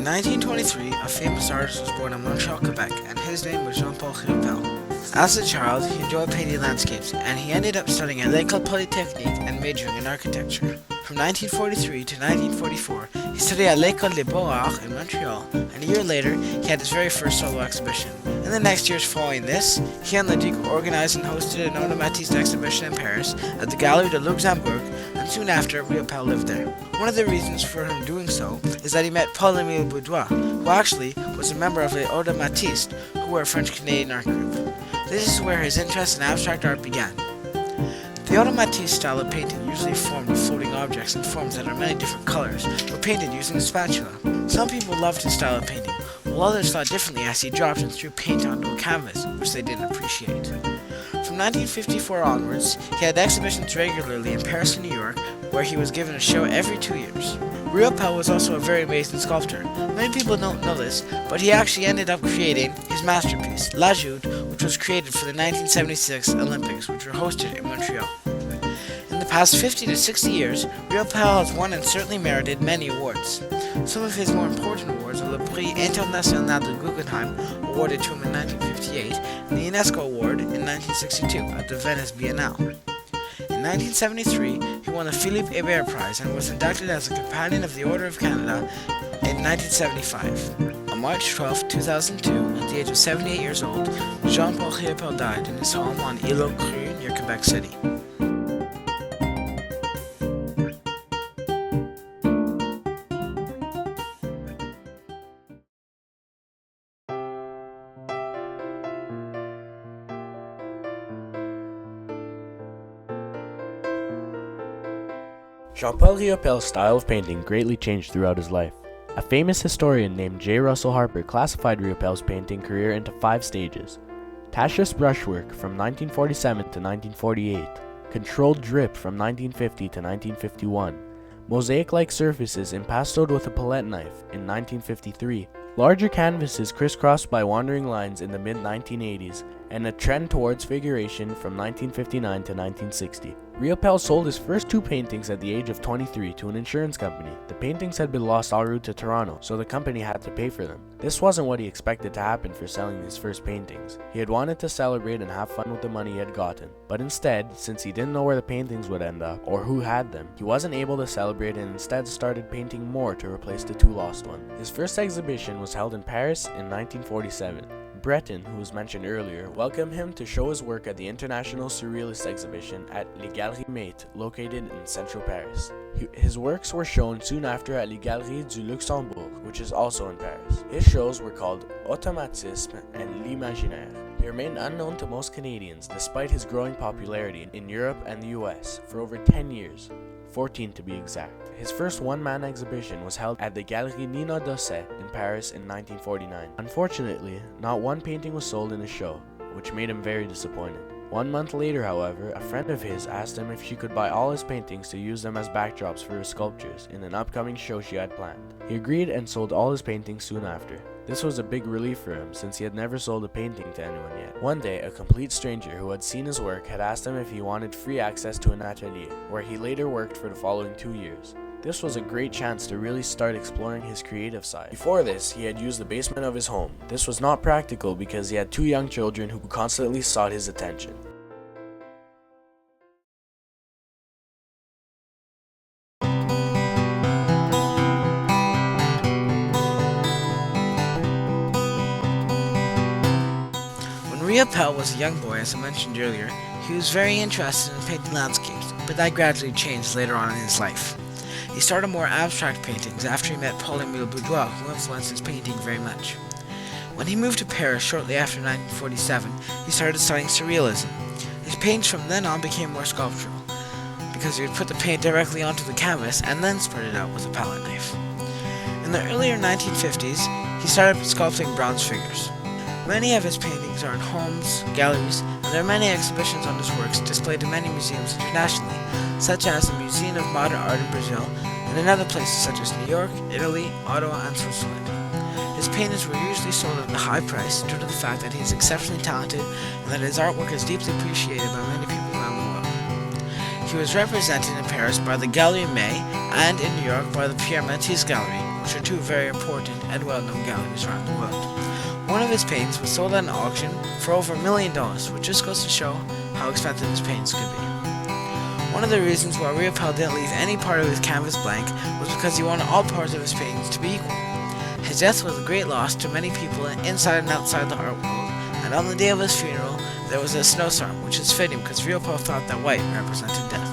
In 1923, a famous artist was born in Montreal, Quebec, and his name was Jean-Paul Riopelle. As a child, he enjoyed painting landscapes, and he ended up studying at l'École Polytechnique and majoring in architecture. From 1943 to 1944, he studied at l'École des Beaux-Arts in Montreal, and a year later, he had his very first solo exhibition. In the next years following this, he and Leduc organized and hosted an Oda Matisse exhibition in Paris at the Galerie de Luxembourg, and soon after, Riopelle lived there. One of the reasons for him doing so is that he met Paul-Émile Boudoir, who actually was a member of the Oda Matisse, who were a French-Canadian art group. This is where his interest in abstract art began. The Oda Matisse style of painting usually formed floating objects in forms that are many different colors, were painted using a spatula. Some people loved his style of painting, while others thought differently as he dropped and threw paint onto a canvas, which they didn't appreciate. From 1954 onwards, he had exhibitions regularly in Paris and New York, where he was given a show every 2 years. Riopelle was also a very amazing sculptor. Many people don't know this, but he actually ended up creating his masterpiece, La Jude, which was created for the 1976 Olympics, which were hosted in Montreal. In the past 50 to 60 years, Riopelle has won and certainly merited many awards. Some of his more important awards are the Prix International de Guggenheim, awarded to him in 1958, and the UNESCO Award in 1962 at the Venice Biennale. In 1973, he won the Philippe Hébert Prize and was inducted as a Companion of the Order of Canada in 1975. On March 12, 2002, at the age of 78 years old, Jean-Paul Riopelle died in his home on Îlot Cru near Quebec City. Jean-Paul Riopelle's style of painting greatly changed throughout his life. A famous historian named J. Russell Harper classified Riopelle's painting career into 5 stages: Tashless brushwork from 1947 to 1948, controlled drip from 1950 to 1951, mosaic-like surfaces impastoed with a palette knife in 1953, larger canvases crisscrossed by wandering lines in the mid-1980s, and a trend towards figuration from 1959 to 1960. Riopelle sold his first 2 paintings at the age of 23 to an insurance company. The paintings had been lost en route to Toronto, so the company had to pay for them. This wasn't what he expected to happen for selling his first paintings. He had wanted to celebrate and have fun with the money he had gotten, but instead, since he didn't know where the paintings would end up, or who had them, he wasn't able to celebrate and instead started painting more to replace the 2 lost ones. His first exhibition was held in Paris in 1947. Breton, who was mentioned earlier, welcomed him to show his work at the International Surrealist exhibition at Les Galeries Maitre, located in central Paris. His works were shown soon after at Les Galeries du Luxembourg, which is also in Paris. His shows were called Automatisme and L'Imaginaire. He remained unknown to most Canadians despite his growing popularity in Europe and the US for over 10 years. 14 to be exact. His first one-man exhibition was held at the Galerie Nina Dosset in Paris in 1949. Unfortunately, not one painting was sold in the show, which made him very disappointed. 1 month later, however, a friend of his asked him if she could buy all his paintings to use them as backdrops for his sculptures in an upcoming show she had planned. He agreed and sold all his paintings soon after. This was a big relief for him since he had never sold a painting to anyone yet. One day, a complete stranger who had seen his work had asked him if he wanted free access to an atelier, where he later worked for the following 2 years. This was a great chance to really start exploring his creative side. Before this, he had used the basement of his home. This was not practical because he had 2 young children who constantly sought his attention. Riopelle was a young boy, as I mentioned earlier. He was very interested in painting landscapes, but that gradually changed later on in his life. He started more abstract paintings after he met Paul-Émile Boudoir, who influenced his painting very much. When he moved to Paris shortly after 1947, he started studying surrealism. His paintings from then on became more sculptural, because he would put the paint directly onto the canvas and then spread it out with a palette knife. In the earlier 1950s, he started sculpting bronze figures. Many of his paintings are in homes, galleries, and there are many exhibitions on his works displayed in many museums internationally, such as the Museum of Modern Art in Brazil, and in other places such as New York, Italy, Ottawa, and Switzerland. His paintings were usually sold at a high price due to the fact that he is exceptionally talented and that his artwork is deeply appreciated by many people around the world. He was represented in Paris by the Galerie May and in New York by the Pierre Matisse Gallery. which are two very important and well-known galleries around the world. One of his paintings was sold at an auction for over $1 million, which just goes to show how expensive his paintings could be. One of the reasons why Riopelle didn't leave any part of his canvas blank was because he wanted all parts of his paintings to be equal. His death was a great loss to many people inside and outside the art world, and on the day of his funeral, there was a snowstorm, which is fitting because Riopelle thought that white represented death.